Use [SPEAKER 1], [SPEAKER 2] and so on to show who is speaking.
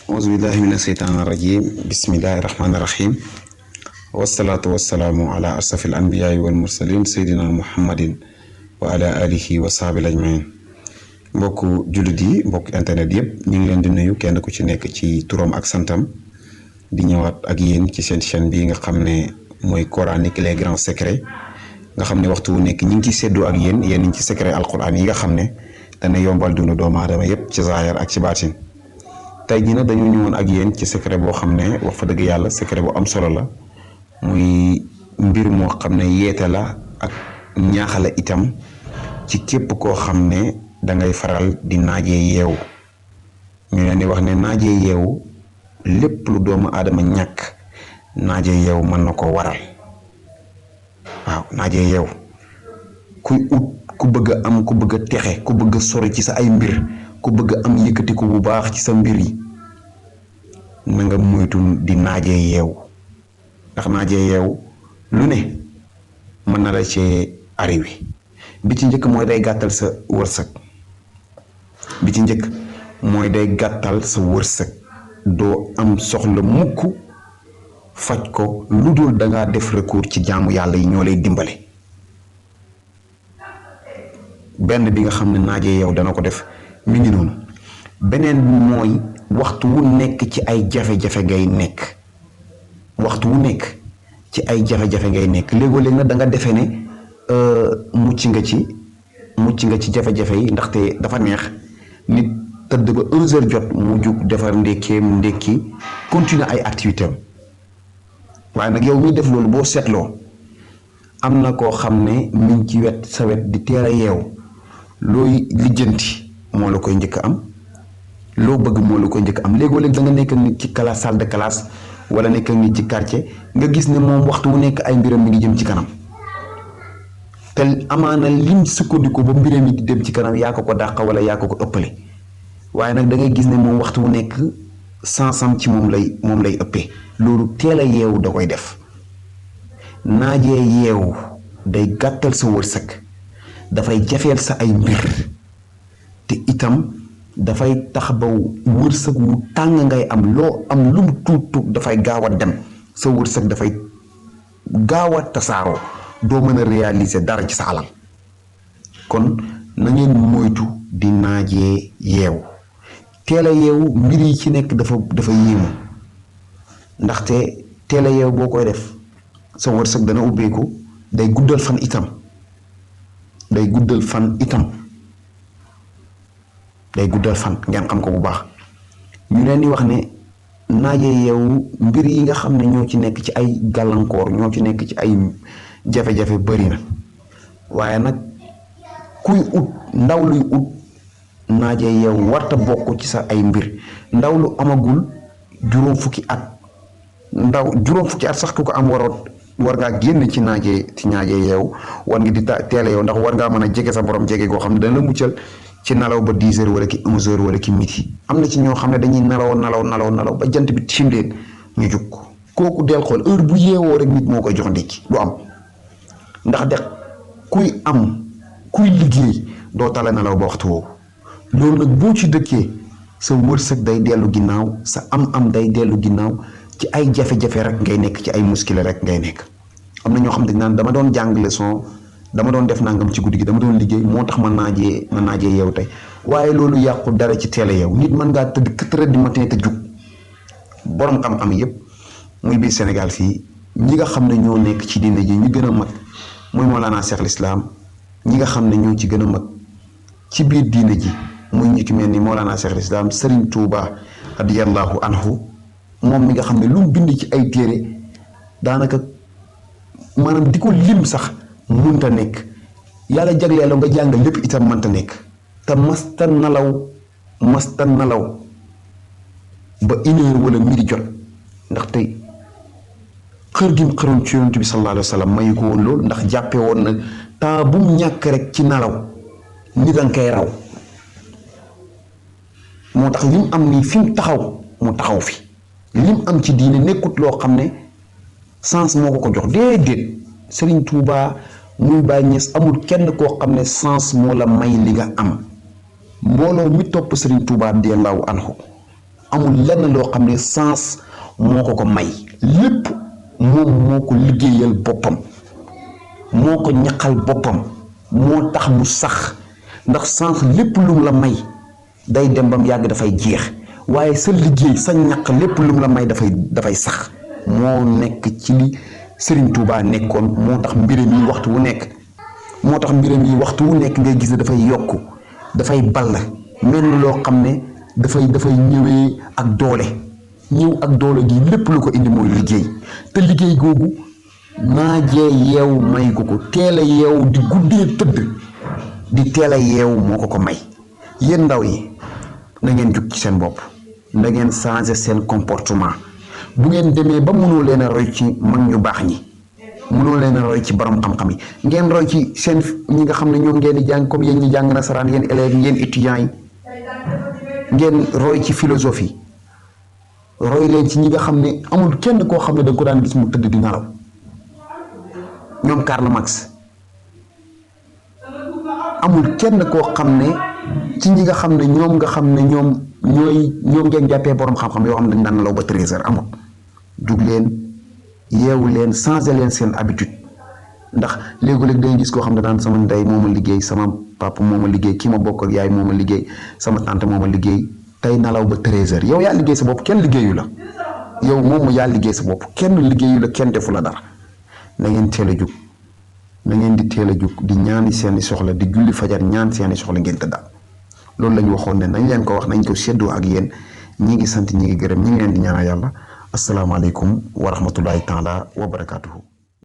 [SPEAKER 1] auzu billahi mina seytaani rajim bismillahi rahmaani rahim wasalaatu wasalaamu ala asrafil anbiyaai wal mursalin seydina muhammadin wa ala alihi wa sahbihi ajmain mbokk jullit yi mbokk internet yëpp ñu ngi leen di nuyu kenn ku ci nekk ci turam ak santam di ñëwaat ak yéen ci seen chaîne bi nga xam ne mooy coranique les grands secrets nga xam ne waxtu wu nekk ñi ngi ci séddoo ak yéen yéen ci secret alquran yi nga xam ne dana yombal dundu doomu aadama yëpp ci zaahir ak ci baatin tey jii nag dañu ñëwoon ak yéen ci secret boo xam ne wax fa dëgg yàlla secret bu am solo la muy mbir moo xam ne yeete la ak ñaaxala itam ci képp koo xam ne dangay faral di naajee yeewu ñu leen di wax ne naajee yeewu lépp lu doomu aadama ñàkk naajee yeewu mën na ko waral waaw naajee yeewu kuy ut ku bëgg a am ku bëgg a texe ku bëgg a sori ci sa ay mbir ku bëgg a am yëkkatiku bu baax ci sa mbir yi na nga moytu di naajee yeewu ndax naajee yeewu lu ne mën na la cee arrivé bi ci njëkk mooy day gàttal sa wërsëg bi ci njëkk mooy day gàttal sa wërsëg doo am soxla mukk faj ko lu dul dangaa def recours ci jaamu yàlla yi ñoo lay dimbale benn bi nga xam ne naajee yeewu dana ko def mi ngi noonu beneen bi mooy waxtu wu nekk ci ay jafe-jafe ngay nekk waxtu wu nekk ci ay jafe-jafe ngay nekk léegoo-léeg nag da nga defee ne mucc nga ci jafe-jafe yi ndaxte dafa neex nit tëdd ba 1 heure jot mu jug defar ndékki continuer ay activité am waaye nag yow miy def loolu boo seetloo am na koo xam ne mi ngi ci wet sa wet di teel a yeew looy lijjanti moo la koy njëkk am loo bëgg moo la koy njëkk am léegoo-léeg da nga nekk nit ci classe salle de classe wala nekk nit ci quartier nga gis ne moom waxtu wu nekk ay mbiram mi ngi jëm ci kanam te amaana lim sukkandiku ba mbiram yi di dem ci kanam yaa ko dàq wala yaa ko ëppale waaye nag da ngay gis ne moom waxtu wu nekk sansam ci moom lay ëppee loolu teel a yeewu da koy def naajee yeewu day gàttal sa wërsëg dafay jafeel sa ay mbir te itam dafay tax ba wërsëg wu tàng ngay am loo am lu mu tuut dafay gaaw a dem sa wërsëg dafay gaaw a tasaaroo doo mën a réaliser dara ci sa alal kon na ngeen moytu di naajee yeewu teel a yeewu mbir yi ci nekk dafa yéemu ndaxte teel a yeewu boo koy def sa wërsëg dana ubbeeku day guddal fan itam day guddal fan ngeen xam ko bu baax ñu leen di wax ne naajee yeewu mbir yi nga xam ne ñoo ci nekk ci ay gàllankoor ñoo ci nekk ci ay jafe-jafe bari na waaye nag kuy ut ndaw luy ut naajee yeewu warta bokk ci sa ay mbir ndaw lu amagul juróom fukki at sax ku ko am war ngaa génn ci naajee yeewu war nga di teel a yow ndax war ngaa mën a jege sa borom jege goo xam ne dana la muccal ci nalaw ba 10 heures wala ki 11 heures wala ki midi am na ci ñoo xam ne dañuy nalaw ba jant bi tiim leen ñu jug kooku del xool heure bu yeewoo rek nit moo koy jox ndékki du am ndax de kuy liggéey doo tala nalaw ba waxtu woowu loolu nag boo ci dëkkee sa wërsëg day dellu ginnaaw sa am day dellu ginnaaw ci ay jafe-jafe rek ngay nekk ci ay muskile rek ngay nekk am na ñoo xam ne naan dama doon jàng leçon dama doon def nangam ci guddi gi dama doon liggéey moo tax man naajee yeewu tey waaye loolu yàqu dara ci teel a yeewu nit mën ngaa tëdd 4 heures du matin te jug borom xam-xam yépp muy biir Sénégal fii ñi nga xam ne ñoo nekk ci diine ji ñu gën a mag muy Mawlana Cheikh l'Islam ñi nga xam ne ñoo ci gën a mag ci biir diine ji muy ñi ki mel ni Mawlana Cheikh l'Islam Serigne Touba radiyallahu anhu moom mi nga xam ne lu mu bind ci ay téere daanaka maanaam di ko lim sax mënta nekk yàlla jagleel la nga jàng lépp itam mënta nekk te masta nalaw ba 1 heure wala midi jot ndax tey xër gi mu xëroon ci yonent bi sallallahu alayhi wa sallam mayu ko woon loolu ndax jàppee woon na temps bu mu ñàkk rek ci nalaw nit a nga koy raw moo tax lim am nii fi mu taxaw fi lim am ci diine nekkut loo xam ne sens moo ko jox déedéet Serigne Touba muy Baye Niass amul kenn koo xam ne sens moo la may li nga am mbooloo mi topp Serigne Touba radiyallahu anhu amul lenn loo xam ne sens moo ko may lépp moom moo ko liggéeyal boppam moo ko ñaqal boppam moo tax mu sax ndax sens lépp lum la may day dem bam yàgg dafay jeex waaye sa liggéey sa ñaq lépp lum la may dafay sax moo nekk ci li Serigne Touba nekkoon moo tax mbiram yi waxtu wu nekk ngay gis ne dafay yokku dafay ball mel ni loo xam ne dafay ñëwee ak doole ñëw ak doole gi lépp lu ko indi mooy liggéey te liggéey googu naajee yeewu may ko teel a yeewu di guddee tëdd di teel a yeewu moo ko may yéen ndaw yi na ngeen jug ci seen bopp na ngeen changer seen comportement bu ngeen demee ba mënoo leen a roy ci mag ñu baax ñi mënoo leen a roy ci borom xam-xam yi ngeen roy ci seen ñi nga xam ne ñoom ngeen di jàng comme yéen ñi jàng nasaraan yéen élèves yi yéen étudiants yi ngeen roy ci philosophie roy leen ci ñi nga xam ne amul kenn koo xam ne da nga ko daan gis mu tëdd di nelaw ñoom Karl Marx amul kenn koo xam ne ci ñi nga xam ne ñoom ngeen jàppee borom xam-xam yoo xam ne dañ daan nelaw ba 13 heures amul jug leen yeewu leen changer leen seen habitude ndax léegi-léeg day gis koo xam ne daan sama ndey moo ma liggéey sama papa moo ma liggéey kii ma bokk ak yaay moo ma liggéey sama tante moo ma liggéey tey nelaw ba 13 heures yow yaa liggéey sa bopp kenn liggéeyu la yow moom yaa liggéey sa bopp kenn liggéeyu la kenn defu la dara na ngeen teel a jug na ngeen di teel a jug di ñaani seeni soxla di julli fajar ñaan seeni soxla ngeen tëddaal loolu la ñu waxoon ne nañ leen ko wax nañ ko séddoo ak yéen ñi ngi sant ñi ngi gërëm ñi ngi leen di ñaanal yàlla asalaamaaleykum wa rahmatullahi taala wa barakaatuhu